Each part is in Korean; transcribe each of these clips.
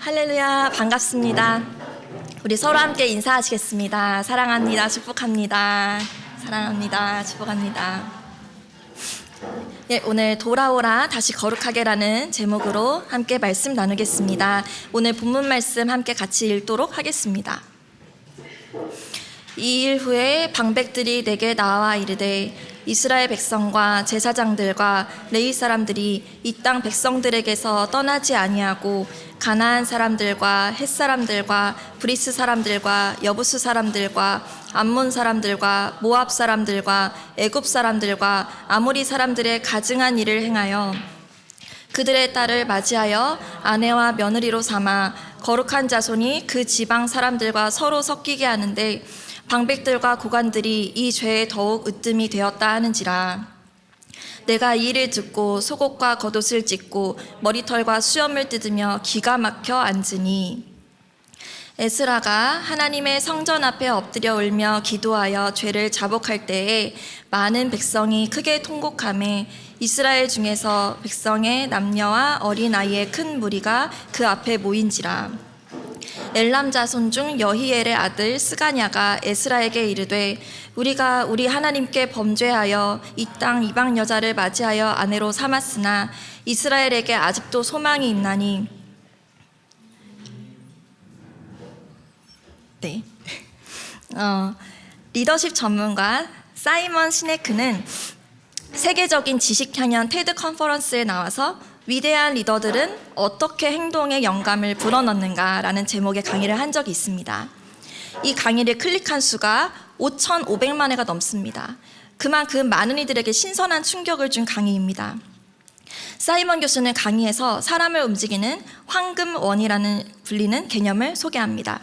할렐루야, 반갑습니다. 우리 서로 함께 인사하시겠습니다. 사랑합니다, 축복합니다. 사랑합니다, 축복합니다. 예, 오늘 돌아오라 다시 거룩하게라는 제목으로 함께 말씀 나누겠습니다. 오늘 본문 말씀 함께 같이 읽도록 하겠습니다. 이 일 후에 방백들이 내게 나와 이르되 이스라엘 백성과 제사장들과 레위 사람들이 이 땅 백성들에게서 떠나지 아니하고 가나안 사람들과 헷 사람들과 브리스 사람들과 여부스 사람들과 암몬 사람들과 모압 사람들과 애굽 사람들과 아모리 사람들의 가증한 일을 행하여 그들의 딸을 맞이하여 아내와 며느리로 삼아 거룩한 자손이 그 지방 사람들과 서로 섞이게 하는데 방백들과 고관들이 이 죄에 더욱 으뜸이 되었다 하는지라. 내가 이 일을 듣고 속옷과 겉옷을 찢고 머리털과 수염을 뜯으며 기가 막혀 앉으니 에스라가 하나님의 성전 앞에 엎드려 울며 기도하여 죄를 자복할 때에 많은 백성이 크게 통곡하매 이스라엘 중에서 백성의 남녀와 어린아이의 큰 무리가 그 앞에 모인지라. 엘람 자손 중 여히엘의 아들 스가냐가 에스라에게 이르되 우리가 우리 하나님께 범죄하여 이 땅 이방 여자를 맞이하여 아내로 삼았으나 이스라엘에게 아직도 소망이 있나니 리더십 전문가 사이먼 시네크는 세계적인 지식향연 테드 컨퍼런스에 나와서 위대한 리더들은 어떻게 행동에 영감을 불어넣는가라는 제목의 강의를 한 적이 있습니다. 이 강의를 클릭한 수가 5,500만 회가 넘습니다. 그만큼 많은 이들에게 신선한 충격을 준 강의입니다. 사이먼 교수는 강의에서 사람을 움직이는 황금원이라는 불리는 개념을 소개합니다.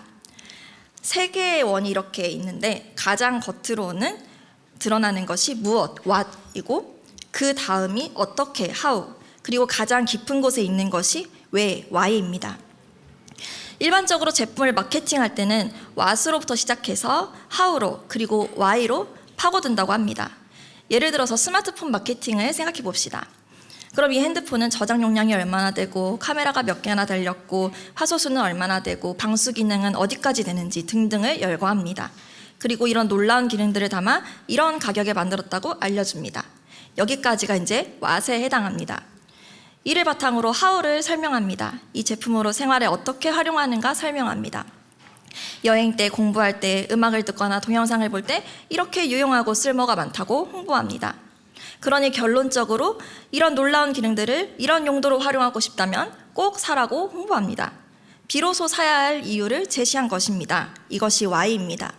세 개의 원이 이렇게 있는데 가장 겉으로는 드러나는 것이 무엇, what이고 그 다음이 어떻게, how, 그리고 가장 깊은 곳에 있는 것이 왜, why입니다. 일반적으로 제품을 마케팅할 때는 what으로부터 시작해서 how로 그리고 why로 파고든다고 합니다. 예를 들어서 스마트폰 마케팅을 생각해 봅시다. 그럼 이 핸드폰은 저장 용량이 얼마나 되고 카메라가 몇 개나 달렸고 화소수는 얼마나 되고 방수 기능은 어디까지 되는지 등등을 열거합니다. 그리고 이런 놀라운 기능들을 담아 이런 가격에 만들었다고 알려줍니다. 여기까지가 이제 what에 해당합니다. 이를 바탕으로 how를 설명합니다. 이 제품으로 생활에 어떻게 활용하는가 설명합니다. 여행 때, 공부할 때, 음악을 듣거나 동영상을 볼 때 이렇게 유용하고 쓸모가 많다고 홍보합니다. 그러니 결론적으로 이런 놀라운 기능들을 이런 용도로 활용하고 싶다면 꼭 사라고 홍보합니다. 비로소 사야 할 이유를 제시한 것입니다. 이것이 why입니다.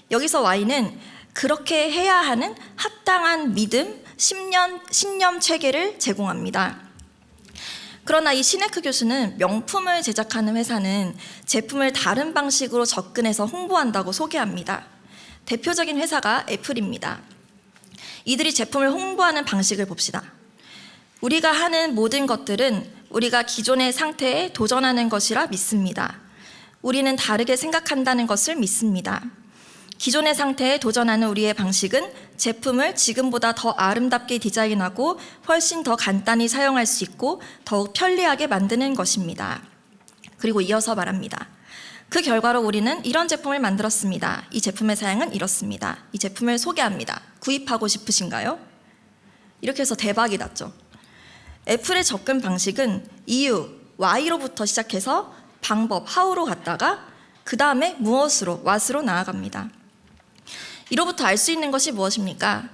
여기서 why는 그렇게 해야 하는 합당한 믿음, 신념 체계를 제공합니다. 그러나 이 시네크 교수는 명품을 제작하는 회사는 제품을 다른 방식으로 접근해서 홍보한다고 소개합니다. 대표적인 회사가 애플입니다. 이들이 제품을 홍보하는 방식을 봅시다. 우리가 하는 모든 것들은 우리가 기존의 상태에 도전하는 것이라 믿습니다. 우리는 다르게 생각한다는 것을 믿습니다. 기존의 상태에 도전하는 우리의 방식은 제품을 지금보다 더 아름답게 디자인하고 훨씬 더 간단히 사용할 수 있고 더욱 편리하게 만드는 것입니다. 그리고 이어서 말합니다. 그 결과로 우리는 이런 제품을 만들었습니다. 이 제품의 사양은 이렇습니다. 이 제품을 소개합니다. 구입하고 싶으신가요? 이렇게 해서 대박이 났죠. 애플의 접근 방식은 이유, why로부터 시작해서 방법, how로 갔다가 그 다음에 무엇으로, what으로 나아갑니다. 이로부터 알 수 있는 것이 무엇입니까?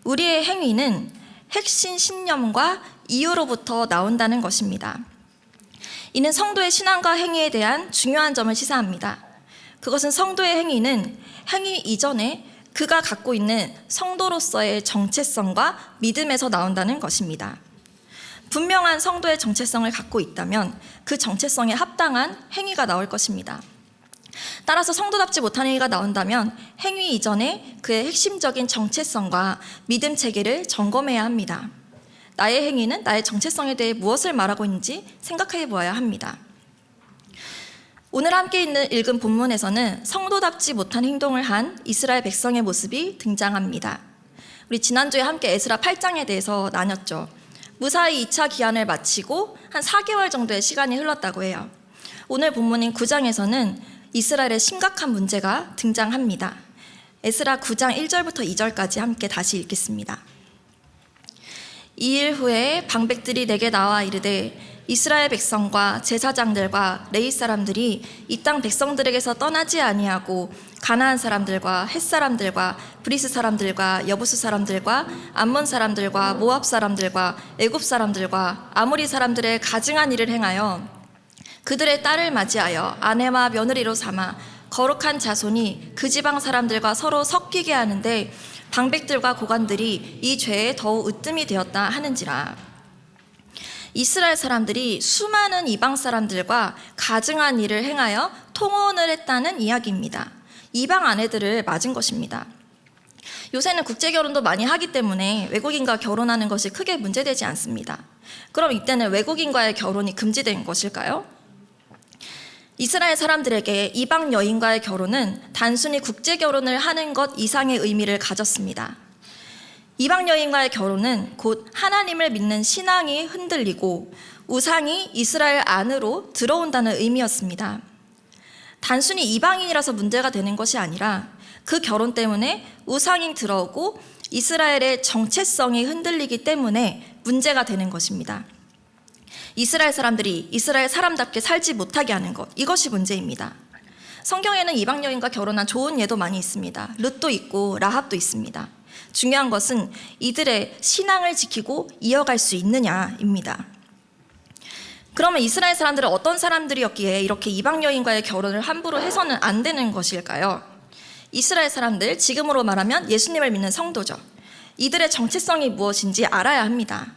우리의 행위는 핵심 신념과 이유로부터 나온다는 것입니다. 이는 성도의 신앙과 행위에 대한 중요한 점을 시사합니다. 그것은 성도의 행위는 행위 이전에 그가 갖고 있는 성도로서의 정체성과 믿음에서 나온다는 것입니다. 분명한 성도의 정체성을 갖고 있다면 그 정체성에 합당한 행위가 나올 것입니다. 따라서 성도답지 못한 행위가 나온다면 행위 이전에 그의 핵심적인 정체성과 믿음 체계를 점검해야 합니다. 나의 행위는 나의 정체성에 대해 무엇을 말하고 있는지 생각해 보아야 합니다. 오늘 함께 읽은 본문에서는 성도답지 못한 행동을 한 이스라엘 백성의 모습이 등장합니다. 우리 지난주에 함께 에스라 8장에 대해서 나눴죠. 무사히 2차 기한을 마치고 한 4개월 정도의 시간이 흘렀다고 해요. 오늘 본문인 9장에서는 이스라엘의 심각한 문제가 등장합니다. 에스라 9장 1절부터 2절까지 함께 다시 읽겠습니다. 이일 후에 방백들이 내게 나와 이르되 이스라엘 백성과 제사장들과 레위 사람들이 이 땅 백성들에게서 떠나지 아니하고 가나안 사람들과 헷 사람들과 브리스 사람들과 여부수 사람들과 암몬 사람들과 모압 사람들과 애굽 사람들과 아모리 사람들의 가증한 일을 행하여 그들의 딸을 맞이하여 아내와 며느리로 삼아 거룩한 자손이 그 지방 사람들과 서로 섞이게 하는데 방백들과 고관들이 이 죄에 더욱 으뜸이 되었다 하는지라. 이스라엘 사람들이 수많은 이방 사람들과 가증한 일을 행하여 통혼을 했다는 이야기입니다. 이방 아내들을 맞은 것입니다. 요새는 국제결혼도 많이 하기 때문에 외국인과 결혼하는 것이 크게 문제되지 않습니다. 그럼 이때는 외국인과의 결혼이 금지된 것일까요? 이스라엘 사람들에게 이방 여인과의 결혼은 단순히 국제결혼을 하는 것 이상의 의미를 가졌습니다. 이방 여인과의 결혼은 곧 하나님을 믿는 신앙이 흔들리고 우상이 이스라엘 안으로 들어온다는 의미였습니다. 단순히 이방인이라서 문제가 되는 것이 아니라 그 결혼 때문에 우상이 들어오고 이스라엘의 정체성이 흔들리기 때문에 문제가 되는 것입니다. 이스라엘 사람들이 이스라엘 사람답게 살지 못하게 하는 것, 이것이 문제입니다. 성경에는 이방 여인과 결혼한 좋은 예도 많이 있습니다. 룻도 있고 라합도 있습니다. 중요한 것은 이들의 신앙을 지키고 이어갈 수 있느냐입니다. 그러면 이스라엘 사람들은 어떤 사람들이었기에 이렇게 이방 여인과의 결혼을 함부로 해서는 안 되는 것일까요? 이스라엘 사람들, 지금으로 말하면 예수님을 믿는 성도죠. 이들의 정체성이 무엇인지 알아야 합니다.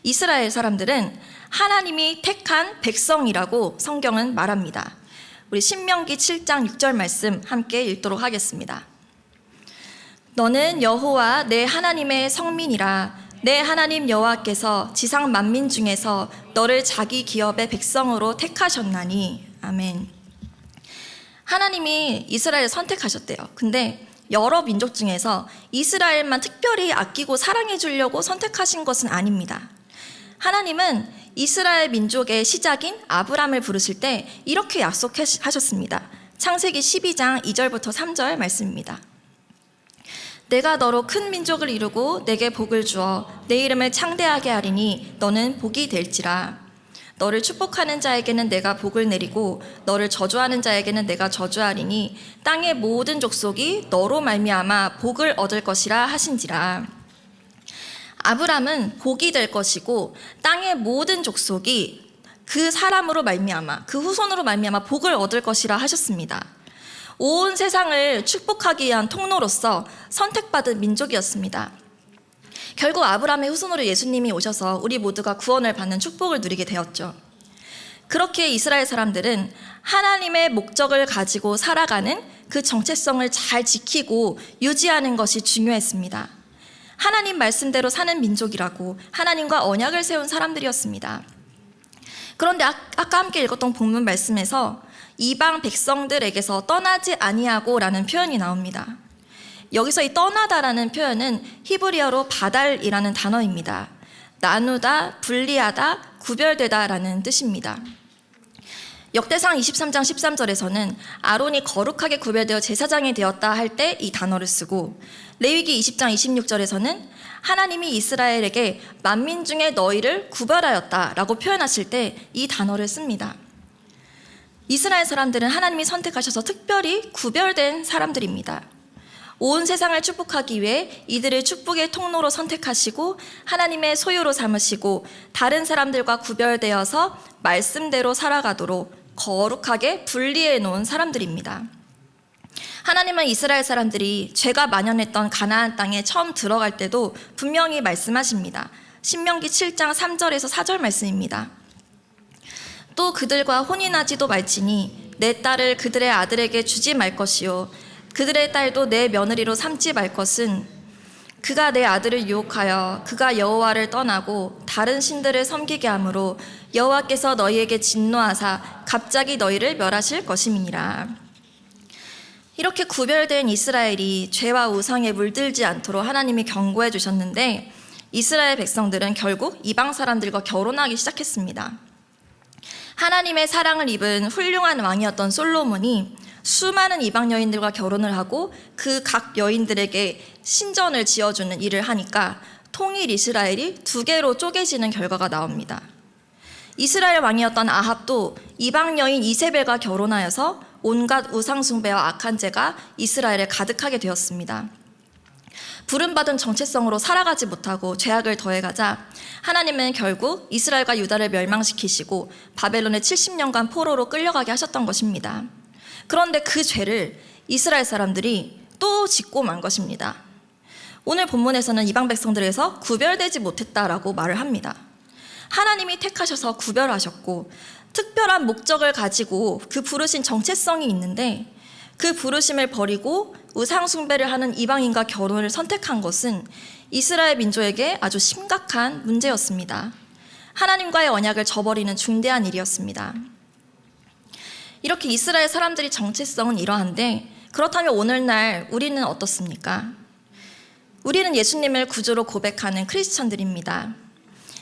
이스라엘 사람들은 하나님이 택한 백성이라고 성경은 말합니다. 우리 신명기 7장 6절 말씀 함께 읽도록 하겠습니다. 너는 여호와 내 하나님의 성민이라. 내 하나님 여호와께서 지상 만민 중에서 너를 자기 기업의 백성으로 택하셨나니. 아멘. 하나님이 이스라엘을 선택하셨대요. 근데 여러 민족 중에서 이스라엘만 특별히 아끼고 사랑해 주려고 선택하신 것은 아닙니다. 하나님은 이스라엘 민족의 시작인 아브람을 부르실 때 이렇게 약속하셨습니다. 창세기 12장 2절부터 3절 말씀입니다. 내가 너로 큰 민족을 이루고 내게 복을 주어 내 이름을 창대하게 하리니 너는 복이 될지라. 너를 축복하는 자에게는 내가 복을 내리고 너를 저주하는 자에게는 내가 저주하리니 땅의 모든 족속이 너로 말미암아 복을 얻을 것이라 하신지라. 아브람은 복이 될 것이고 땅의 모든 족속이 그 사람으로 말미암아 그 후손으로 말미암아 복을 얻을 것이라 하셨습니다. 온 세상을 축복하기 위한 통로로서 선택받은 민족이었습니다. 결국 아브라함의 후손으로 예수님이 오셔서 우리 모두가 구원을 받는 축복을 누리게 되었죠. 그렇게 이스라엘 사람들은 하나님의 목적을 가지고 살아가는 그 정체성을 잘 지키고 유지하는 것이 중요했습니다. 하나님 말씀대로 사는 민족이라고 하나님과 언약을 세운 사람들이었습니다. 그런데 아까 함께 읽었던 본문 말씀에서 이방 백성들에게서 떠나지 아니하고 라는 표현이 나옵니다. 여기서 이 떠나다라는 표현은 히브리어로 바달이라는 단어입니다. 나누다, 분리하다, 구별되다 라는 뜻입니다. 역대상 23장 13절에서는 아론이 거룩하게 구별되어 제사장이 되었다 할 때 이 단어를 쓰고, 레위기 20장 26절에서는 하나님이 이스라엘에게 만민 중에 너희를 구별하였다 라고 표현하실 때 이 단어를 씁니다. 이스라엘 사람들은 하나님이 선택하셔서 특별히 구별된 사람들입니다. 온 세상을 축복하기 위해 이들을 축복의 통로로 선택하시고 하나님의 소유로 삼으시고 다른 사람들과 구별되어서 말씀대로 살아가도록 거룩하게 분리해 놓은 사람들입니다. 하나님은 이스라엘 사람들이 죄가 만연했던 가나안 땅에 처음 들어갈 때도 분명히 말씀하십니다. 신명기 7장 3절에서 4절 말씀입니다. 또 그들과 혼인하지도 말지니 내 딸을 그들의 아들에게 주지 말 것이요 그들의 딸도 내 며느리로 삼지 말 것은 그가 내 아들을 유혹하여 그가 여호와를 떠나고 다른 신들을 섬기게 하므로 여호와께서 너희에게 진노하사 갑자기 너희를 멸하실 것임이니라. 이렇게 구별된 이스라엘이 죄와 우상에 물들지 않도록 하나님이 경고해 주셨는데 이스라엘 백성들은 결국 이방 사람들과 결혼하기 시작했습니다. 하나님의 사랑을 입은 훌륭한 왕이었던 솔로몬이 수많은 이방 여인들과 결혼을 하고 그 각 여인들에게 신전을 지어주는 일을 하니까 통일 이스라엘이 두 개로 쪼개지는 결과가 나옵니다. 이스라엘 왕이었던 아합도 이방 여인 이세벨과 결혼하여서 온갖 우상 숭배와 악한 죄가 이스라엘에 가득하게 되었습니다. 부름받은 정체성으로 살아가지 못하고 죄악을 더해가자 하나님은 결국 이스라엘과 유다를 멸망시키시고 바벨론에 70년간 포로로 끌려가게 하셨던 것입니다. 그런데 그 죄를 이스라엘 사람들이 또 짓고 만 것입니다. 오늘 본문에서는 이방 백성들에서 구별되지 못했다라고 말을 합니다. 하나님이 택하셔서 구별하셨고 특별한 목적을 가지고 그 부르신 정체성이 있는데 그 부르심을 버리고 우상 숭배를 하는 이방인과 결혼을 선택한 것은 이스라엘 민족에게 아주 심각한 문제였습니다. 하나님과의 언약을 저버리는 중대한 일이었습니다. 이렇게 이스라엘 사람들이 정체성은 이러한데 그렇다면 오늘날 우리는 어떻습니까? 우리는 예수님을 구주로 고백하는 크리스천들입니다.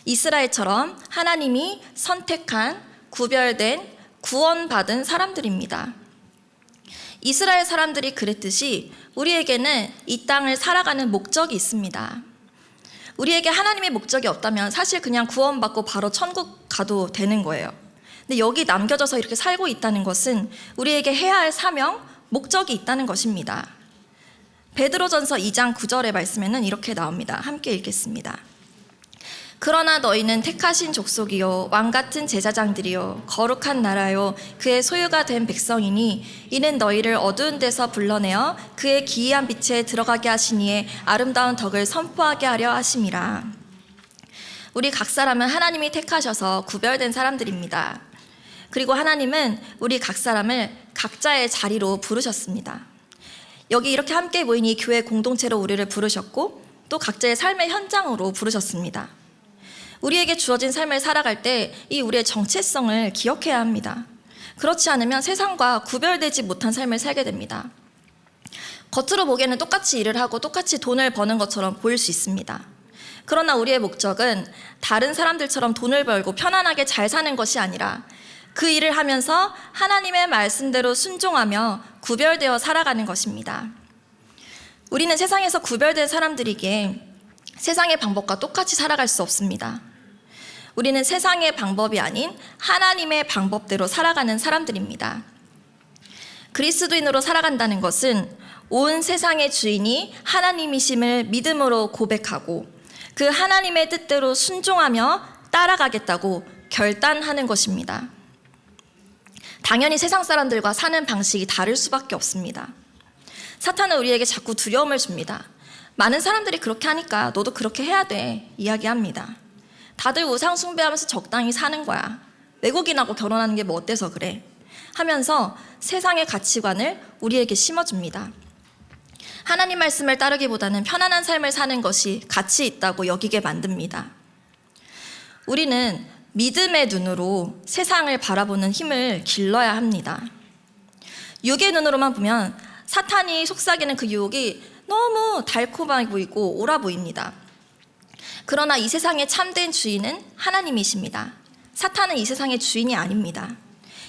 이스라엘처럼 하나님이 선택한 구별된 구원받은 사람들입니다. 이스라엘 사람들이 그랬듯이 우리에게는 이 땅을 살아가는 목적이 있습니다. 우리에게 하나님의 목적이 없다면 사실 그냥 구원받고 바로 천국 가도 되는 거예요. 근데 여기 남겨져서 이렇게 살고 있다는 것은 우리에게 해야 할 사명, 목적이 있다는 것입니다. 베드로전서 2장 9절의 말씀에는 이렇게 나옵니다. 함께 읽겠습니다. 그러나 너희는 택하신 족속이요 왕같은 제사장들이요 거룩한 나라요 그의 소유가 된 백성이니 이는 너희를 어두운 데서 불러내어 그의 기이한 빛에 들어가게 하시니에 아름다운 덕을 선포하게 하려 하심이라. 우리 각 사람은 하나님이 택하셔서 구별된 사람들입니다. 그리고 하나님은 우리 각 사람을 각자의 자리로 부르셨습니다. 여기 이렇게 함께 모인 이 교회 공동체로 우리를 부르셨고 또 각자의 삶의 현장으로 부르셨습니다. 우리에게 주어진 삶을 살아갈 때 이 우리의 정체성을 기억해야 합니다. 그렇지 않으면 세상과 구별되지 못한 삶을 살게 됩니다. 겉으로 보기에는 똑같이 일을 하고 똑같이 돈을 버는 것처럼 보일 수 있습니다. 그러나 우리의 목적은 다른 사람들처럼 돈을 벌고 편안하게 잘 사는 것이 아니라 그 일을 하면서 하나님의 말씀대로 순종하며 구별되어 살아가는 것입니다. 우리는 세상에서 구별된 사람들이기에 세상의 방법과 똑같이 살아갈 수 없습니다. 우리는 세상의 방법이 아닌 하나님의 방법대로 살아가는 사람들입니다. 그리스도인으로 살아간다는 것은 온 세상의 주인이 하나님이심을 믿음으로 고백하고 그 하나님의 뜻대로 순종하며 따라가겠다고 결단하는 것입니다. 당연히 세상 사람들과 사는 방식이 다를 수밖에 없습니다. 사탄은 우리에게 자꾸 두려움을 줍니다. 많은 사람들이 그렇게 하니까 너도 그렇게 해야 돼 이야기합니다. 다들 우상 숭배하면서 적당히 사는 거야. 외국인하고 결혼하는 게 뭐 어때서 그래? 하면서 세상의 가치관을 우리에게 심어줍니다. 하나님 말씀을 따르기보다는 편안한 삶을 사는 것이 가치 있다고 여기게 만듭니다. 우리는 믿음의 눈으로 세상을 바라보는 힘을 길러야 합니다. 육의 눈으로만 보면 사탄이 속삭이는 그 유혹이 너무 달콤해 보이고 옳아 보입니다. 그러나 이 세상의 참된 주인은 하나님이십니다. 사탄은 이 세상의 주인이 아닙니다.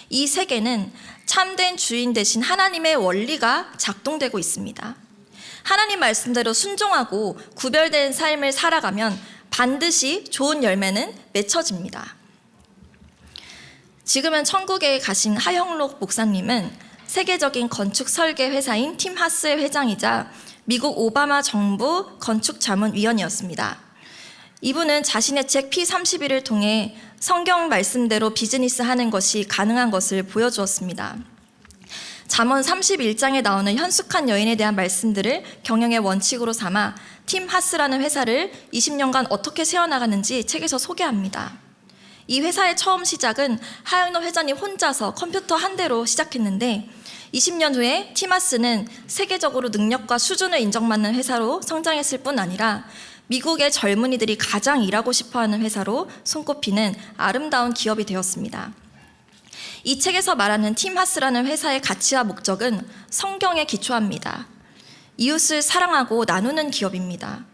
이 세계는 참된 주인 대신 하나님의 원리가 작동되고 있습니다. 하나님 말씀대로 순종하고 구별된 삶을 살아가면 반드시 좋은 열매는 맺혀집니다. 지금은 천국에 가신 하영록 목사님은 세계적인 건축 설계 회사인 팀하스의 회장이자 미국 오바마 정부 건축자문위원이었습니다. 이분은 자신의 책 P31을 통해 성경 말씀대로 비즈니스 하는 것이 가능한 것을 보여주었습니다. 잠언 31장에 나오는 현숙한 여인에 대한 말씀들을 경영의 원칙으로 삼아 팀하스라는 회사를 20년간 어떻게 세워나가는지 책에서 소개합니다. 이 회사의 처음 시작은 하영록 회장님 혼자서 컴퓨터 한 대로 시작했는데 20년 후에 팀하스는 세계적으로 능력과 수준을 인정받는 회사로 성장했을 뿐 아니라 미국의 젊은이들이 가장 일하고 싶어하는 회사로 손꼽히는 아름다운 기업이 되었습니다. 이 책에서 말하는 팀하스라는 회사의 가치와 목적은 성경에 기초합니다. 이웃을 사랑하고 나누는 기업입니다.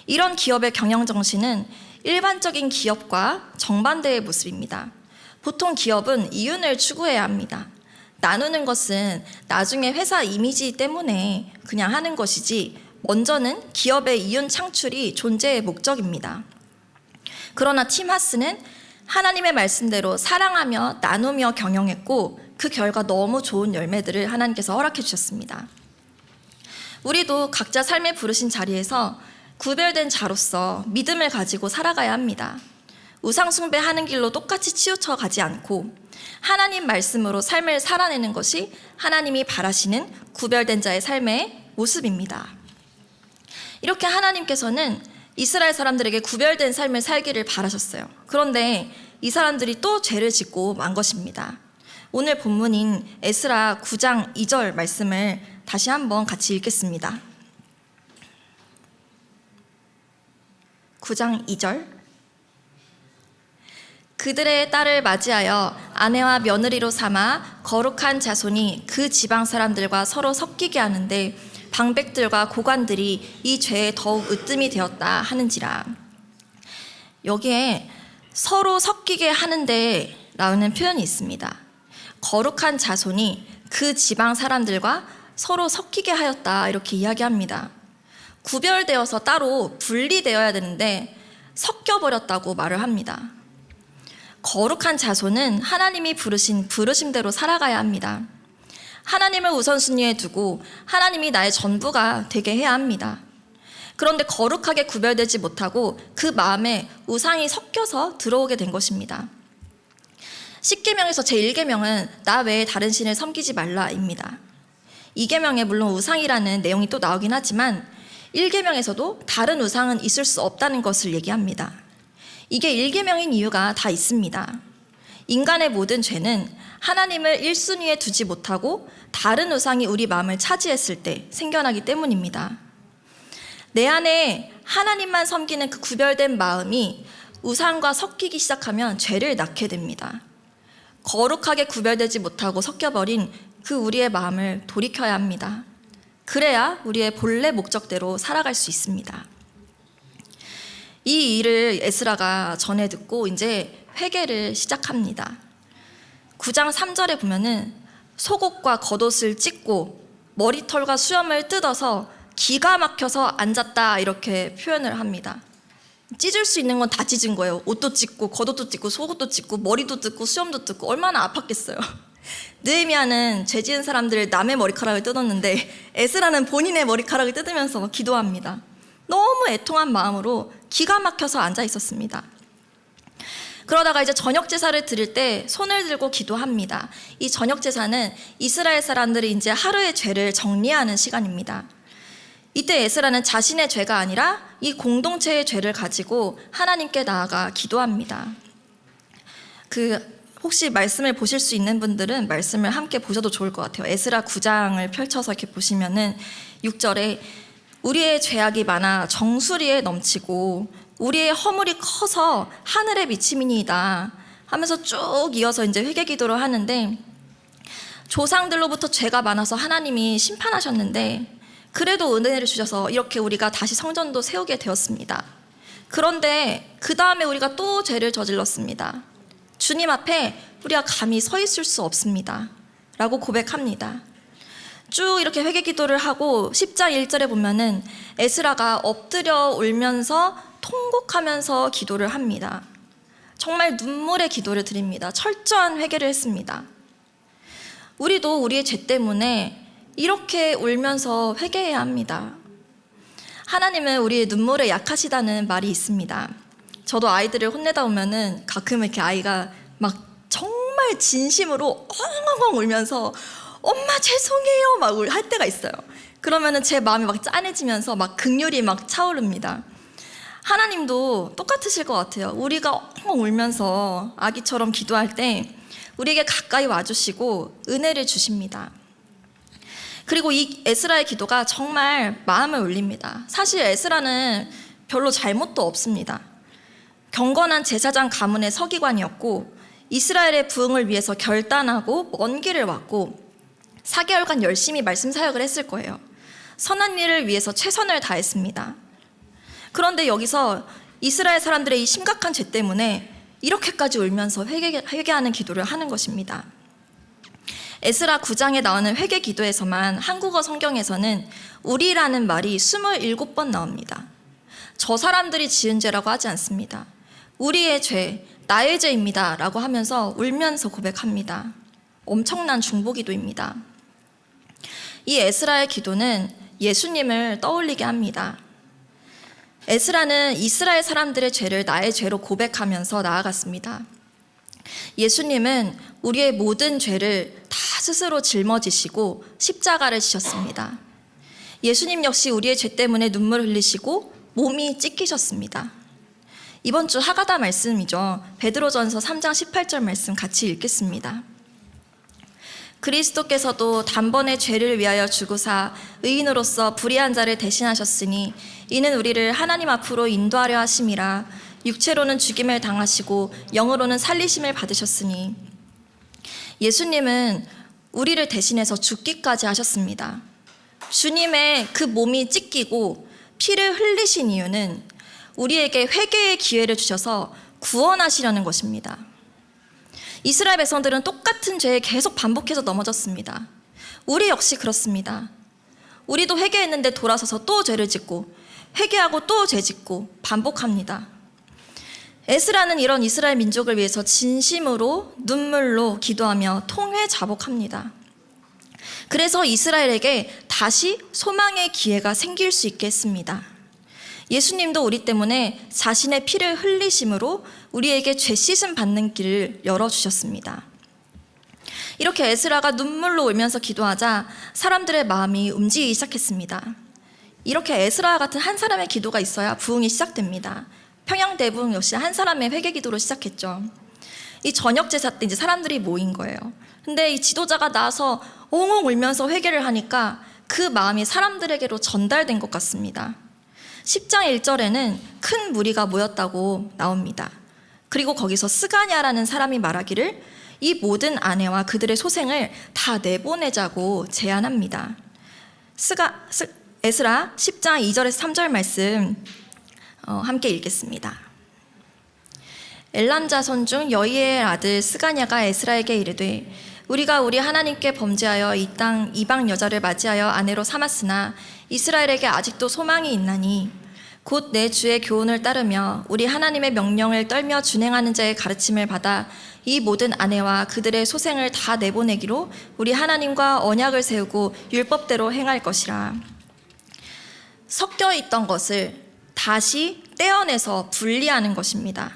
이런 기업의 경영 정신은 일반적인 기업과 정반대의 모습입니다. 보통 기업은 이윤을 추구해야 합니다. 나누는 것은 나중에 회사 이미지 때문에 그냥 하는 것이지 먼저는 기업의 이윤 창출이 존재의 목적입니다. 그러나 팀 하스는 하나님의 말씀대로 사랑하며 나누며 경영했고 그 결과 너무 좋은 열매들을 하나님께서 허락해 주셨습니다. 우리도 각자 삶에 부르신 자리에서 구별된 자로서 믿음을 가지고 살아가야 합니다. 우상 숭배하는 길로 똑같이 치우쳐 가지 않고 하나님 말씀으로 삶을 살아내는 것이 하나님이 바라시는 구별된 자의 삶의 모습입니다. 이렇게 하나님께서는 이스라엘 사람들에게 구별된 삶을 살기를 바라셨어요. 그런데 이 사람들이 또 죄를 짓고 만 것입니다. 오늘 본문인 에스라 9장 2절 말씀을 다시 한번 같이 읽겠습니다. 9장 2절. 그들의 딸을 맞이하여 아내와 며느리로 삼아 거룩한 자손이 그 지방 사람들과 서로 섞이게 하는데 방백들과 고관들이 이 죄에 더욱 으뜸이 되었다 하는지라. 여기에 서로 섞이게 하는데 라는 표현이 있습니다. 거룩한 자손이 그 지방 사람들과 서로 섞이게 하였다 이렇게 이야기합니다. 구별되어서 따로 분리되어야 되는데 섞여버렸다고 말을 합니다. 거룩한 자손은 하나님이 부르신 부르심대로 살아가야 합니다. 하나님을 우선순위에 두고 하나님이 나의 전부가 되게 해야 합니다. 그런데 거룩하게 구별되지 못하고 그 마음에 우상이 섞여서 들어오게 된 것입니다. 10계명에서 제1계명은 나 외에 다른 신을 섬기지 말라입니다. 2계명에 물론 우상이라는 내용이 또 나오긴 하지만 1계명에서도 다른 우상은 있을 수 없다는 것을 얘기합니다. 이게 1계명인 이유가 다 있습니다. 인간의 모든 죄는 하나님을 1순위에 두지 못하고 다른 우상이 우리 마음을 차지했을 때 생겨나기 때문입니다. 내 안에 하나님만 섬기는 그 구별된 마음이 우상과 섞이기 시작하면 죄를 낳게 됩니다. 거룩하게 구별되지 못하고 섞여버린 그 우리의 마음을 돌이켜야 합니다. 그래야 우리의 본래 목적대로 살아갈 수 있습니다. 이 일을 에스라가 전해 듣고 이제 회개를 시작합니다. 9장 3절에 보면은 속옷과 겉옷을 찢고 머리털과 수염을 뜯어서 기가 막혀서 앉았다 이렇게 표현을 합니다. 찢을 수 있는 건 다 찢은 거예요. 옷도 찢고 겉옷도 찢고 속옷도 찢고 머리도 뜯고 수염도 뜯고 얼마나 아팠겠어요. 느헤미야는 죄 지은 사람들 남의 머리카락을 뜯었는데 에스라는 본인의 머리카락을 뜯으면서 기도합니다. 너무 애통한 마음으로 기가 막혀서 앉아 있었습니다. 그러다가 이제 저녁 제사를 드릴 때 손을 들고 기도합니다. 이 저녁 제사는 이스라엘 사람들이 이제 하루의 죄를 정리하는 시간입니다. 이때 에스라는 자신의 죄가 아니라 이 공동체의 죄를 가지고 하나님께 나아가 기도합니다. 혹시 말씀을 보실 수 있는 분들은 말씀을 함께 보셔도 좋을 것 같아요. 에스라 9장을 펼쳐서 이렇게 보시면은 6절에 우리의 죄악이 많아 정수리에 넘치고 우리의 허물이 커서 하늘에 미치미니이다 하면서 쭉 이어서 이제 회개 기도를 하는데 조상들로부터 죄가 많아서 하나님이 심판하셨는데 그래도 은혜를 주셔서 이렇게 우리가 다시 성전도 세우게 되었습니다. 그런데 그 다음에 우리가 또 죄를 저질렀습니다. 주님 앞에 우리가 감히 서 있을 수 없습니다 라고 고백합니다. 쭉 이렇게 회개 기도를 하고 10장 1절에 보면은 에스라가 엎드려 울면서 통곡하면서 기도를 합니다. 정말 눈물의 기도를 드립니다. 철저한 회개를 했습니다. 우리도 우리의 죄 때문에 이렇게 울면서 회개해야 합니다. 하나님은 우리의 눈물에 약하시다는 말이 있습니다. 저도 아이들을 혼내다 오면은 가끔 이렇게 아이가 막 정말 진심으로 엉엉엉 울면서 엄마 죄송해요 막 할 때가 있어요. 그러면은 제 마음이 막 짠해지면서 막 긍휼이 막 차오릅니다. 하나님도 똑같으실 것 같아요. 우리가 엉엉 울면서 아기처럼 기도할 때 우리에게 가까이 와주시고 은혜를 주십니다. 그리고 이 에스라의 기도가 정말 마음을 울립니다. 사실 에스라는 별로 잘못도 없습니다. 경건한 제사장 가문의 서기관이었고 이스라엘의 부흥을 위해서 결단하고 먼 길을 왔고 4개월간 열심히 말씀 사역을 했을 거예요. 선한 일을 위해서 최선을 다했습니다. 그런데 여기서 이스라엘 사람들의 이 심각한 죄 때문에 이렇게까지 울면서 회개하는 기도를 하는 것입니다. 에스라 9장에 나오는 회개 기도에서만 한국어 성경에서는 우리라는 말이 27번 나옵니다. 저 사람들이 지은 죄라고 하지 않습니다. 우리의 죄, 나의 죄입니다 라고 하면서 울면서 고백합니다. 엄청난 중보기도입니다. 이 에스라의 기도는 예수님을 떠올리게 합니다. 에스라는 이스라엘 사람들의 죄를 나의 죄로 고백하면서 나아갔습니다. 예수님은 우리의 모든 죄를 다 스스로 짊어지시고 십자가를 지셨습니다. 예수님 역시 우리의 죄 때문에 눈물을 흘리시고 몸이 찢기셨습니다. 이번 주 하가다 말씀이죠. 베드로전서 3장 18절 말씀 같이 읽겠습니다. 그리스도께서도 단번에 죄를 위하여 죽으사 의인으로서 불의한 자를 대신하셨으니 이는 우리를 하나님 앞으로 인도하려 하심이라. 육체로는 죽임을 당하시고 영으로는 살리심을 받으셨으니. 예수님은 우리를 대신해서 죽기까지 하셨습니다. 주님의 그 몸이 찢기고 피를 흘리신 이유는 우리에게 회개의 기회를 주셔서 구원하시려는 것입니다. 이스라엘 백성들은 똑같은 죄에 계속 반복해서 넘어졌습니다. 우리 역시 그렇습니다. 우리도 회개했는데 돌아서서 또 죄를 짓고 회개하고 또 죄 짓고 반복합니다. 에스라는 이런 이스라엘 민족을 위해서 진심으로 눈물로 기도하며 통회 자복합니다. 그래서 이스라엘에게 다시 소망의 기회가 생길 수 있게 했습니다. 예수님도 우리 때문에 자신의 피를 흘리심으로 우리에게 죄 씻음 받는 길을 열어주셨습니다. 이렇게 에스라가 눈물로 울면서 기도하자 사람들의 마음이 움직이기 시작했습니다. 이렇게 에스라와 같은 한 사람의 기도가 있어야 부흥이 시작됩니다. 평양대부흥 역시 한 사람의 회개 기도로 시작했죠. 이 저녁 제사 때 이제 사람들이 모인 거예요. 근데 이 지도자가 나와서 엉엉 울면서 회개를 하니까 그 마음이 사람들에게로 전달된 것 같습니다. 10장 1절에는 큰 무리가 모였다고 나옵니다. 그리고 거기서 스가냐라는 사람이 말하기를 이 모든 아내와 그들의 소생을 다 내보내자고 제안합니다. 에스라 10장 2절에서 3절 말씀 함께 읽겠습니다. 엘람 자손 중 여이의 아들 스가냐가 에스라에게 이르되 우리가 우리 하나님께 범죄하여 이 땅 이방 여자를 맞이하여 아내로 삼았으나 이스라엘에게 아직도 소망이 있나니 곧 내 주의 교훈을 따르며 우리 하나님의 명령을 떨며 준행하는 자의 가르침을 받아 이 모든 아내와 그들의 소생을 다 내보내기로 우리 하나님과 언약을 세우고 율법대로 행할 것이라. 섞여 있던 것을 다시 떼어내서 분리하는 것입니다.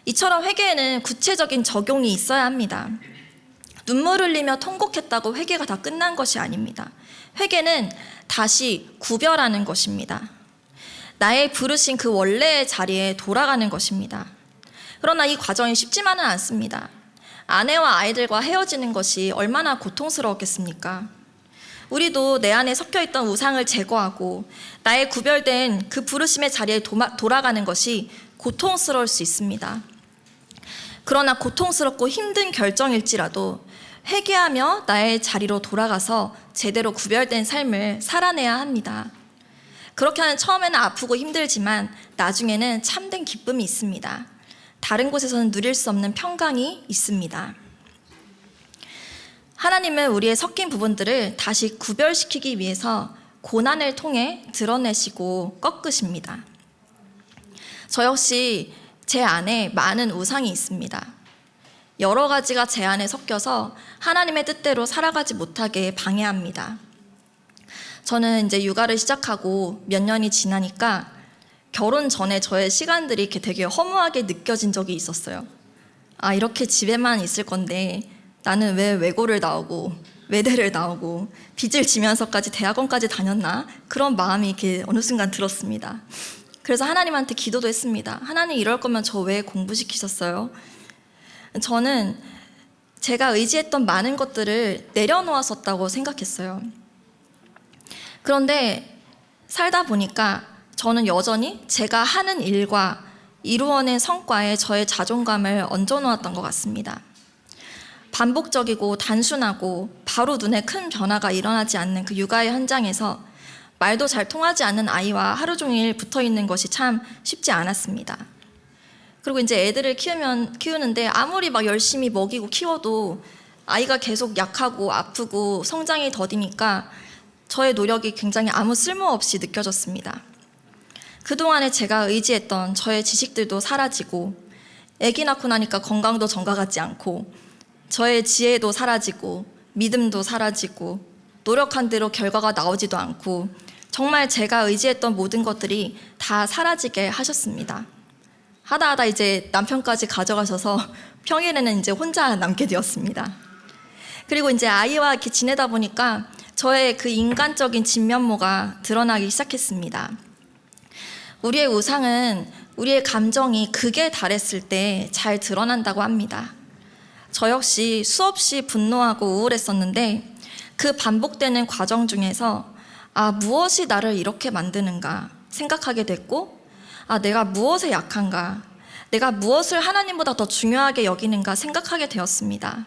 이처럼 회개에는 구체적인 적용이 있어야 합니다. 눈물 흘리며 통곡했다고 회개가 다 끝난 것이 아닙니다. 회개는 다시 구별하는 것입니다. 나의 부르신 그 원래의 자리에 돌아가는 것입니다. 그러나 이 과정이 쉽지만은 않습니다. 아내와 아이들과 헤어지는 것이 얼마나 고통스러웠겠습니까? 우리도 내 안에 섞여있던 우상을 제거하고 나의 구별된 그 부르심의 자리에 돌아가는 것이 고통스러울 수 있습니다. 그러나 고통스럽고 힘든 결정일지라도 회개하며 나의 자리로 돌아가서 제대로 구별된 삶을 살아내야 합니다. 그렇게 하는 처음에는 아프고 힘들지만 나중에는 참된 기쁨이 있습니다. 다른 곳에서는 누릴 수 없는 평강이 있습니다. 하나님은 우리의 섞인 부분들을 다시 구별시키기 위해서 고난을 통해 드러내시고 꺾으십니다. 저 역시 제 안에 많은 우상이 있습니다. 여러 가지가 제 안에 섞여서 하나님의 뜻대로 살아가지 못하게 방해합니다. 저는 이제 육아를 시작하고 몇 년이 지나니까 결혼 전에 저의 시간들이 이렇게 되게 허무하게 느껴진 적이 있었어요. 아, 이렇게 집에만 있을 건데 나는 왜 외고를 나오고 외대를 나오고 빚을 지면서까지 대학원까지 다녔나? 그런 마음이 이렇게 어느 순간 들었습니다. 그래서 하나님한테 기도도 했습니다. 하나님, 이럴 거면 저 왜 공부시키셨어요? 저는 제가 의지했던 많은 것들을 내려놓았었다고 생각했어요. 그런데 살다 보니까 저는 여전히 제가 하는 일과 이루어낸 성과에 저의 자존감을 얹어놓았던 것 같습니다. 반복적이고 단순하고 바로 눈에 큰 변화가 일어나지 않는 그 육아의 현장에서 말도 잘 통하지 않는 아이와 하루 종일 붙어 있는 것이 참 쉽지 않았습니다. 그리고 이제 애들을 키우는데 아무리 막 열심히 먹이고 키워도 아이가 계속 약하고 아프고 성장이 더디니까 저의 노력이 굉장히 아무 쓸모없이 느껴졌습니다. 그동안에 제가 의지했던 저의 지식들도 사라지고 아기 낳고 나니까 건강도 전과 같지 않고 저의 지혜도 사라지고 믿음도 사라지고 노력한 대로 결과가 나오지도 않고 정말 제가 의지했던 모든 것들이 다 사라지게 하셨습니다. 하다 이제 남편까지 가져가셔서 평일에는 이제 혼자 남게 되었습니다. 그리고 이제 아이와 이렇게 지내다 보니까 저의 그 인간적인 진면모가 드러나기 시작했습니다. 우리의 우상은 우리의 감정이 극에 달했을 때 잘 드러난다고 합니다. 저 역시 수없이 분노하고 우울했었는데 그 반복되는 과정 중에서 무엇이 나를 이렇게 만드는가 생각하게 됐고 내가 무엇에 약한가, 내가 무엇을 하나님보다 더 중요하게 여기는가 생각하게 되었습니다.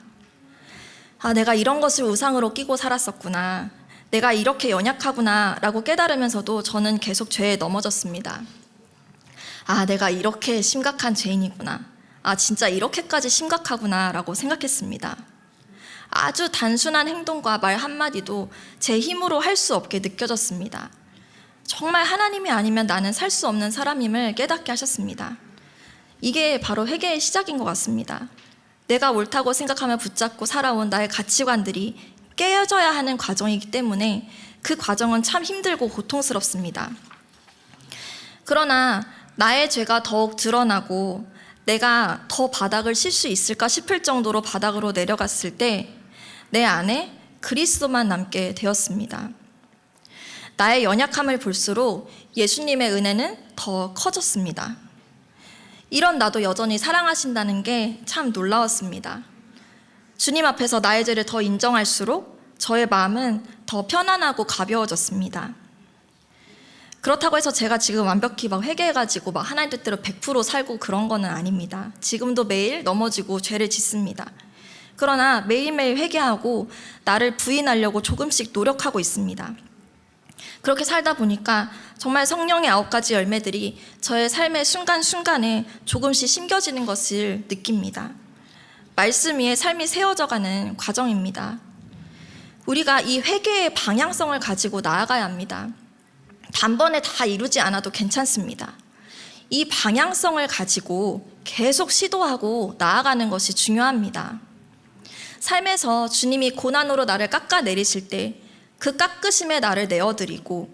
내가 이런 것을 우상으로 끼고 살았었구나, 내가 이렇게 연약하구나 라고 깨달으면서도 저는 계속 죄에 넘어졌습니다. 내가 이렇게 심각한 죄인이구나, 진짜 이렇게까지 심각하구나 라고 생각했습니다. 아주 단순한 행동과 말 한마디도 제 힘으로 할 수 없게 느껴졌습니다. 정말 하나님이 아니면 나는 살 수 없는 사람임을 깨닫게 하셨습니다. 이게 바로 회개의 시작인 것 같습니다. 내가 옳다고 생각하며 붙잡고 살아온 나의 가치관들이 깨어져야 하는 과정이기 때문에 그 과정은 참 힘들고 고통스럽습니다. 그러나 나의 죄가 더욱 드러나고 내가 더 바닥을 칠 수 있을까 싶을 정도로 바닥으로 내려갔을 때 내 안에 그리스도만 남게 되었습니다. 나의 연약함을 볼수록 예수님의 은혜는 더 커졌습니다. 이런 나도 여전히 사랑하신다는 게 참 놀라웠습니다. 주님 앞에서 나의 죄를 더 인정할수록 저의 마음은 더 편안하고 가벼워졌습니다. 그렇다고 해서 제가 지금 완벽히 막 회개해가지고 막 하나님 뜻대로 100% 살고 그런 거는 아닙니다. 지금도 매일 넘어지고 죄를 짓습니다. 그러나 매일매일 회개하고 나를 부인하려고 조금씩 노력하고 있습니다. 그렇게 살다 보니까 정말 성령의 9가지 열매들이 저의 삶의 순간순간에 조금씩 심겨지는 것을 느낍니다. 말씀 위에 삶이 세워져가는 과정입니다. 우리가 이 회개의 방향성을 가지고 나아가야 합니다. 단번에 다 이루지 않아도 괜찮습니다. 이 방향성을 가지고 계속 시도하고 나아가는 것이 중요합니다. 삶에서 주님이 고난으로 나를 깎아내리실 때 그 깎으심에 나를 내어드리고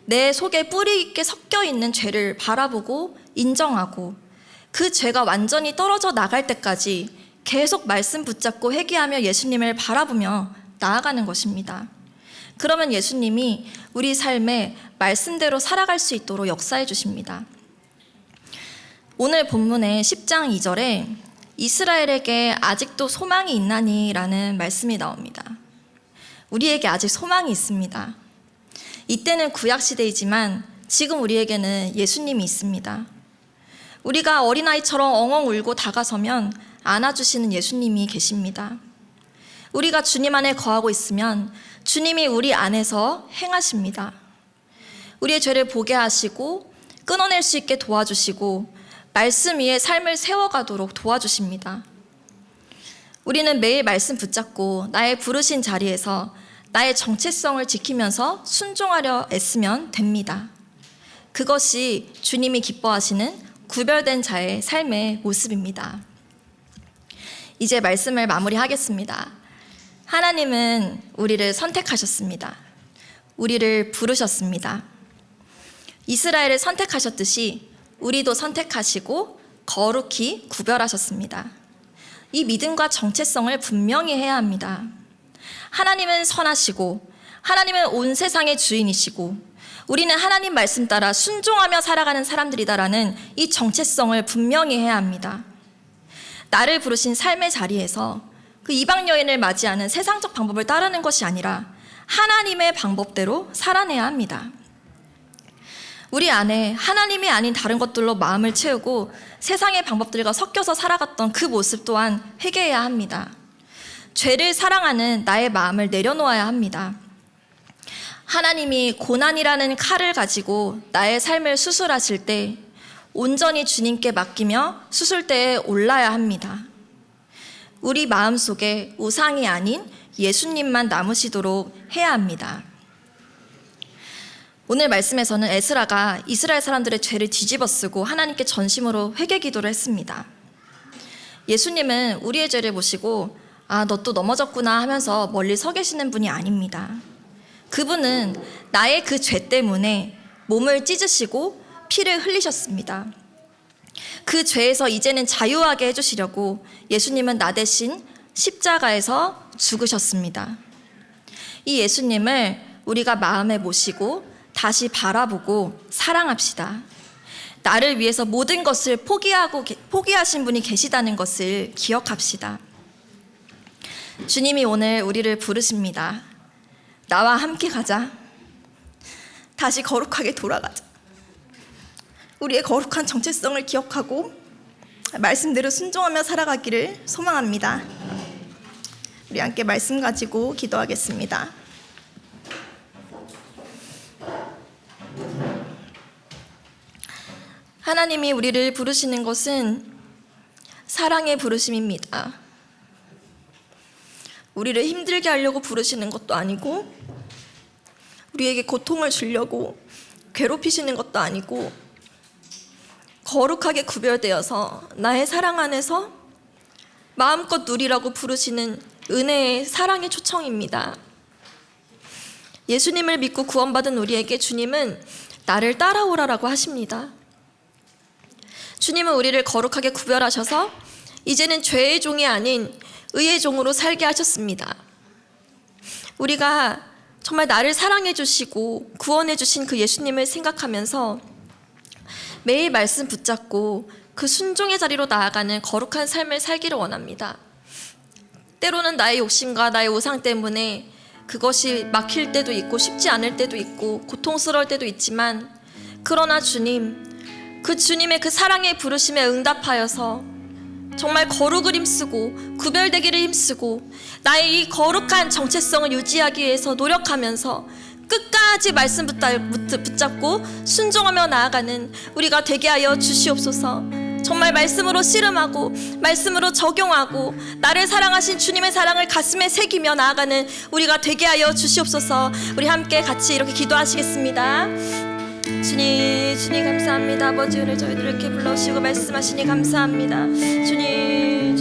내 속에 뿌리 있게 섞여 있는 죄를 바라보고 인정하고 그 죄가 완전히 떨어져 나갈 때까지 계속 말씀 붙잡고 회개하며 예수님을 바라보며 나아가는 것입니다. 그러면 예수님이 우리 삶에 말씀대로 살아갈 수 있도록 역사해 주십니다. 오늘 본문의 10장 2절에 이스라엘에게 아직도 소망이 있나니 라는 말씀이 나옵니다. 우리에게 아직 소망이 있습니다. 이때는 구약시대이지만 지금 우리에게는 예수님이 있습니다. 우리가 어린아이처럼 엉엉 울고 다가서면 안아주시는 예수님이 계십니다. 우리가 주님 안에 거하고 있으면 주님이 우리 안에서 행하십니다. 우리의 죄를 보게 하시고 끊어낼 수 있게 도와주시고 말씀 위에 삶을 세워가도록 도와주십니다. 우리는 매일 말씀 붙잡고 나의 부르신 자리에서 나의 정체성을 지키면서 순종하려 애쓰면 됩니다. 그것이 주님이 기뻐하시는 구별된 자의 삶의 모습입니다. 이제 말씀을 마무리하겠습니다. 하나님은 우리를 선택하셨습니다. 우리를 부르셨습니다. 이스라엘을 선택하셨듯이 우리도 선택하시고 거룩히 구별하셨습니다. 이 믿음과 정체성을 분명히 해야 합니다. 하나님은 선하시고 하나님은 온 세상의 주인이시고 우리는 하나님 말씀 따라 순종하며 살아가는 사람들이다라는 이 정체성을 분명히 해야 합니다. 나를 부르신 삶의 자리에서 그 이방 여인을 맞이하는 세상적 방법을 따르는 것이 아니라 하나님의 방법대로 살아내야 합니다. 우리 안에 하나님이 아닌 다른 것들로 마음을 채우고 세상의 방법들과 섞여서 살아갔던 그 모습 또한 회개해야 합니다. 죄를 사랑하는 나의 마음을 내려놓아야 합니다. 하나님이 고난이라는 칼을 가지고 나의 삶을 수술하실 때 온전히 주님께 맡기며 수술대에 올라야 합니다. 우리 마음속에 우상이 아닌 예수님만 남으시도록 해야 합니다. 오늘 말씀에서는 에스라가 이스라엘 사람들의 죄를 뒤집어쓰고 하나님께 전심으로 회개 기도를 했습니다. 예수님은 우리의 죄를 보시고 너 또 넘어졌구나 하면서 멀리 서 계시는 분이 아닙니다. 그분은 나의 그 죄 때문에 몸을 찢으시고 피를 흘리셨습니다. 그 죄에서 이제는 자유하게 해주시려고 예수님은 나 대신 십자가에서 죽으셨습니다. 이 예수님을 우리가 마음에 모시고 다시 바라보고 사랑합시다. 나를 위해서 모든 것을 포기하신 분이 계시다는 것을 기억합시다. 주님이 오늘 우리를 부르십니다. 나와 함께 가자. 다시 거룩하게 돌아가자. 우리의 거룩한 정체성을 기억하고 말씀대로 순종하며 살아가기를 소망합니다. 우리 함께 말씀 가지고 기도하겠습니다. 하나님이 우리를 부르시는 것은 사랑의 부르심입니다. 우리를 힘들게 하려고 부르시는 것도 아니고, 우리에게 고통을 주려고 괴롭히시는 것도 아니고, 거룩하게 구별되어서 나의 사랑 안에서 마음껏 누리라고 부르시는 은혜의 사랑의 초청입니다. 예수님을 믿고 구원받은 우리에게 주님은 나를 따라오라라고 하십니다. 주님은 우리를 거룩하게 구별하셔서 이제는 죄의 종이 아닌 의의 종으로 살게 하셨습니다. 우리가 정말 나를 사랑해 주시고 구원해 주신 그 예수님을 생각하면서 매일 말씀 붙잡고 그 순종의 자리로 나아가는 거룩한 삶을 살기를 원합니다. 때로는 나의 욕심과 나의 우상 때문에 그것이 막힐 때도 있고 쉽지 않을 때도 있고 고통스러울 때도 있지만, 그러나 주님, 그 주님의 그 사랑의 부르심에 응답하여서 정말 거룩을 힘쓰고 구별되기를 힘쓰고 나의 이 거룩한 정체성을 유지하기 위해서 노력하면서 끝까지 말씀 붙잡고 순종하며 나아가는 우리가 되게 하여 주시옵소서. 정말 말씀으로 씨름하고 말씀으로 적용하고 나를 사랑하신 주님의 사랑을 가슴에 새기며 나아가는 우리가 되게 하여 주시옵소서. 우리 함께 같이 이렇게 기도하시겠습니다. 주님 감사합니다. 아버지, 오늘 저희들을 이렇게 불러주시고 말씀하시니 감사합니다. 주님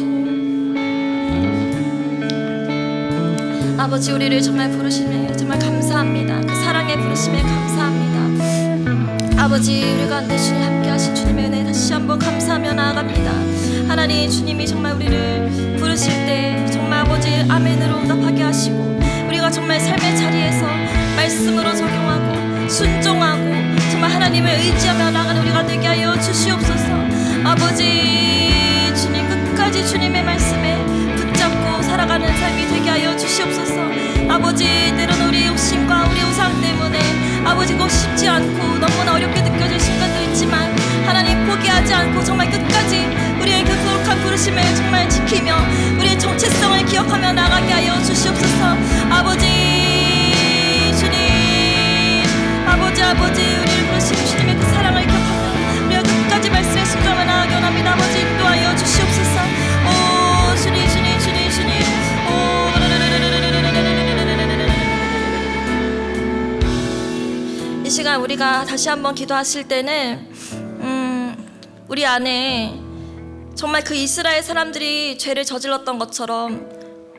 아버지, 우리를 정말 부르시네 정말 감사합니다. 그 사랑의 부르심에 감사합니다. 아버지, 우리 가운데 주님 함께 하신 주님의 은혜 다시 한번 감사하며 나아갑니다. 하나님, 주님이 정말 우리를 부르실 때 정말 아버지 아멘으로 응답하게 하시고 우리가 정말 삶의 자리에서 말씀으로 적용하고 순종하고 정말 하나님을 의지하며 나가는 우리가 되게 하여 주시옵소서. 아버지, 주님 끝까지 주님의 말씀에 붙잡고 살아가는 삶이 되게 하여 주시옵소서. 아버지, 때로는 우리의 욕심과 우리 우상 때문에 아버지 그것이 쉽지 않고 너무나 어렵게 느껴질 순간도 있지만, 하나님 포기하지 않고 정말 끝까지 우리의 그 거룩한 부르심을 정말 지키며 우리의 정체성을 기억하며 나가게 하여 주시옵소서. 아버지, 주님 아버지, 우리를 부르시는 주님의 그 사랑을 기억하며 우리가 끝까지 말씀에 순종하며 나아가게 원합니다. 아버지, 인도하여 주시옵소서. 오 주님 이 시간 우리가 다시 한번 기도하실 때는 우리 안에 정말 그 이스라엘 사람들이 죄를 저질렀던 것처럼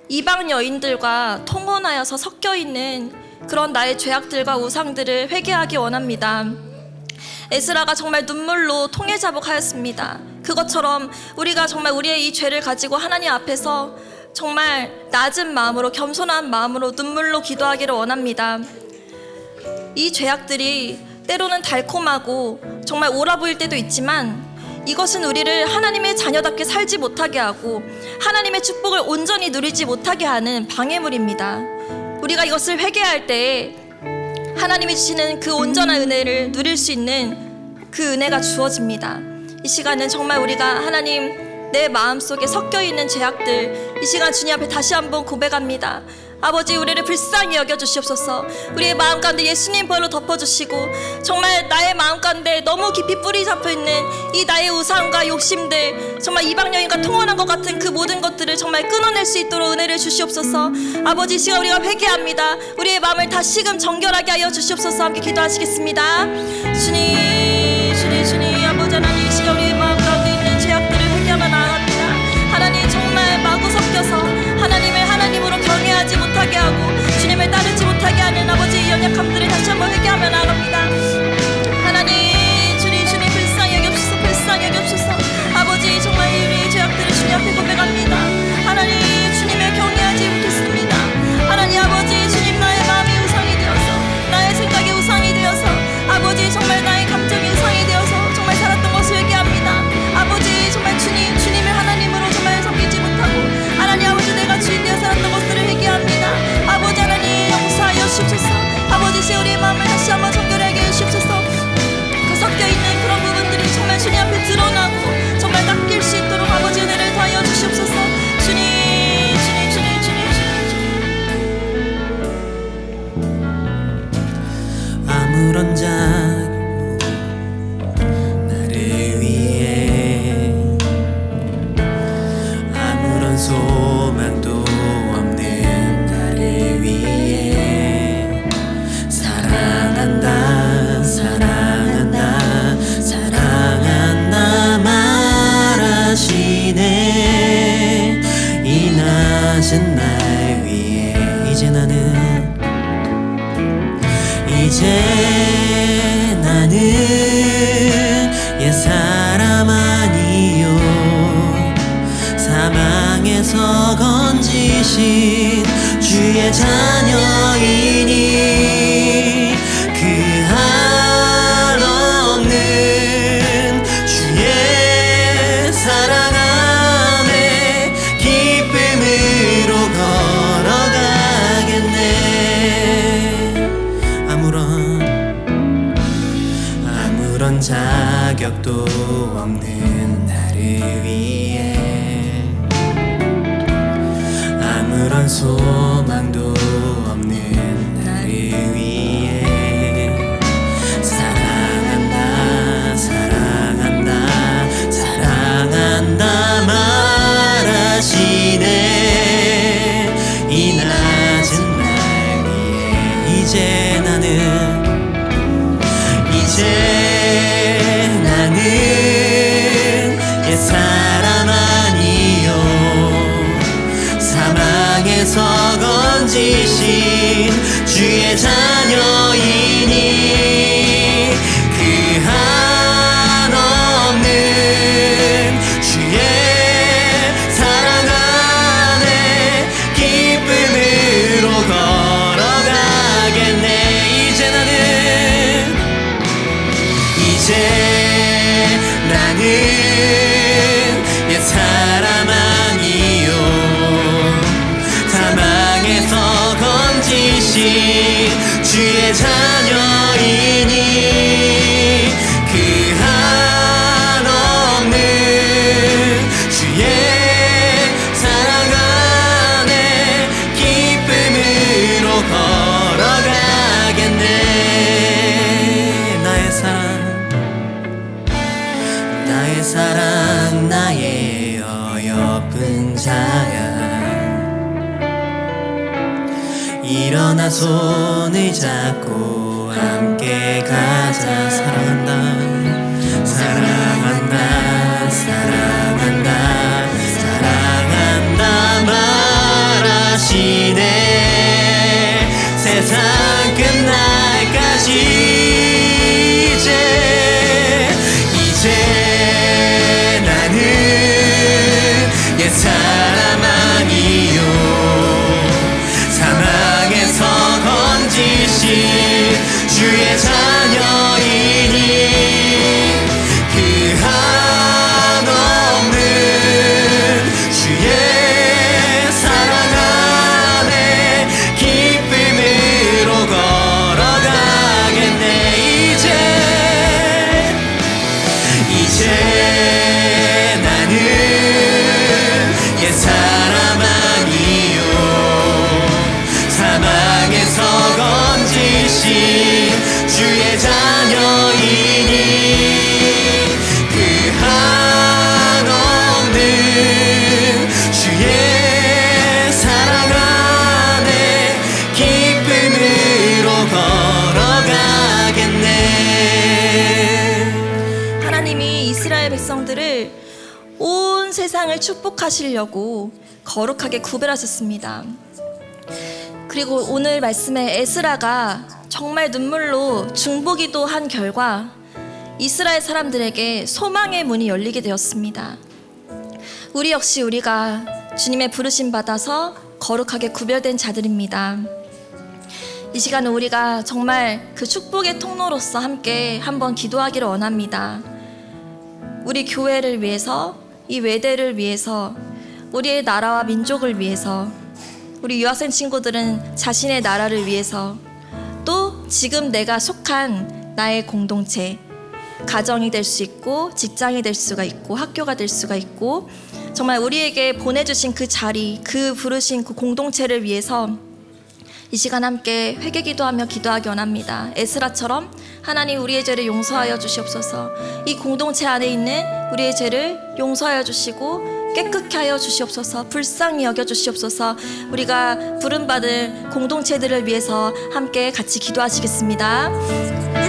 이방 여인들과 통혼하여서 섞여 있는 그런 나의 죄악들과 우상들을 회개하기 원합니다. 에스라가 정말 눈물로 통회자복하였습니다. 그것처럼 우리가 정말 우리의 이 죄를 가지고 하나님 앞에서 정말 낮은 마음으로 겸손한 마음으로 눈물로 기도하기를 원합니다. 이 죄악들이 때로는 달콤하고 정말 옳아 보일 때도 있지만, 이것은 우리를 하나님의 자녀답게 살지 못하게 하고 하나님의 축복을 온전히 누리지 못하게 하는 방해물입니다. 우리가 이것을 회개할 때 하나님이 주시는 그 온전한 은혜를 누릴 수 있는 그 은혜가 주어집니다. 이 시간은 정말 우리가 하나님, 내 마음속에 섞여있는 죄악들 이 시간 주님 앞에 다시 한번 고백합니다. 아버지, 우리를 불쌍히 여겨주시옵소서. 우리의 마음 가운데 예수님 벌로 덮어주시고, 정말 나의 마음 가운데 너무 깊이 뿌리 잡혀있는 이 나의 우상과 욕심들, 정말 이방 여인과 통원한 것 같은 그 모든 것들을 정말 끊어낼 수 있도록 은혜를 주시옵소서. 아버지, 이 시간 우리가 회개합니다. 우리의 마음을 다시금 정결하게 하여 주시옵소서. 함께 기도하시겠습니다. 주님, 아버지 하나님, 이 시간 우리의 마음 가운데 있는 죄악들을 회개하며 나아갑니다. 하나님, 정말 마구 섞여서 하나님을 하나님으로 경외하지 못하게 하고 주님을 따르지 못하게 하는 아버지 이 연약함들을 다시 한번 회개하며 나아갑니다. 하나님, 주님 불쌍히 여겨주소서. 불쌍히 여겨주소서. 아버지, 정말 우리의 죄악들을 주님 앞에 고백합니다. 하나님, 주님을 경외하지 못했습니다. 하나님 아버지, 주님, 나의 마음이 우상이 되어서, 나의 생각이 우상이 되어서, 아버지, 정말 나의 감정이 우상이 되어서 정말 살았던 것을 회개합니다. 아버지, 정말 주님을 하나님으로 정말 섬기지 못하고, 하나님 아버지, 내가 주인 되어 살았던 것들을 회개합니다. 아버지 하나님, 용서하여 주옵소서. 아버지, 제 우리의 마음을 다시 한번 정결하게 해주옵소서. 그 섞여있는 그런 부분들이 정말 주님 앞에 드러나고 정말 닦일 수 있도록 아버지 은혜를 더하여 주시옵소서. 주님. 아무런 자도 나를 위해, 아무런 소망도 없는 나를 위해 사랑한다, 사랑한다, 사랑한다 말하시네. 이 낮은 날 위해 이제 나는 옛사람 아니요, 사망에서 건지신 주의 자녀이니, 그 한없는 주의 사랑 안에 기쁨으로 걸어가겠네. 아무런 자격도 없는 나를 위해, 아무런 소망도 없는 나를 위해 사랑한다, 사랑한다, 사랑한다 말하시네. 이 낮은 날 위해 이제 나는 옛사람 아니요, 사망에서 건지신 주의 자녀이니, 그 한없는 주의 사랑 안에 기쁨으로 걸어가겠네. 이제 나는 옛사람 아니요, 사망에서 건지신 주의 자녀이니, 그 한없는 주의 사랑 안에 기쁨으로 걸어가겠네. 나의 사랑, 나의 어여쁜 자야, 일어나 손을 잡고 함께 가자. 사랑한다, 사랑한다, 사랑한다, 사랑한다 말하시네. 세상 끝날까지 이제 나는 옛사람 아니요, 사망에서 건지신 주의 자녀이니, 그 한없는 주의 사랑 안에 기쁨으로 세상을 축복하시려고 거룩하게 구별하셨습니다. 그리고 오늘 말씀에 에스라가 정말 눈물로 중보기도 한 결과 이스라엘 사람들에게 소망의 문이 열리게 되었습니다. 우리 역시 우리가 주님의 부르심 받아서 거룩하게 구별된 자들입니다. 이 시간은 우리가 정말 그 축복의 통로로서 함께 한번 기도하기를 원합니다. 우리 교회를 위해서, 이 외대를 위해서, 우리의 나라와 민족을 위해서, 우리 유학생 친구들은 자신의 나라를 위해서, 또 지금 내가 속한 나의 공동체, 가정이 될 수 있고 직장이 될 수가 있고 학교가 될 수가 있고 정말 우리에게 보내주신 그 자리, 그 부르신 그 공동체를 위해서 이 시간 함께 회개기도하며 기도하기 원합니다. 에스라처럼 하나님 우리의 죄를 용서하여 주시옵소서. 이 공동체 안에 있는 우리의 죄를 용서하여 주시고 깨끗게 하여 주시옵소서. 불쌍히 여겨 주시옵소서. 우리가 부름받을 공동체들을 위해서 함께 같이 기도하시겠습니다.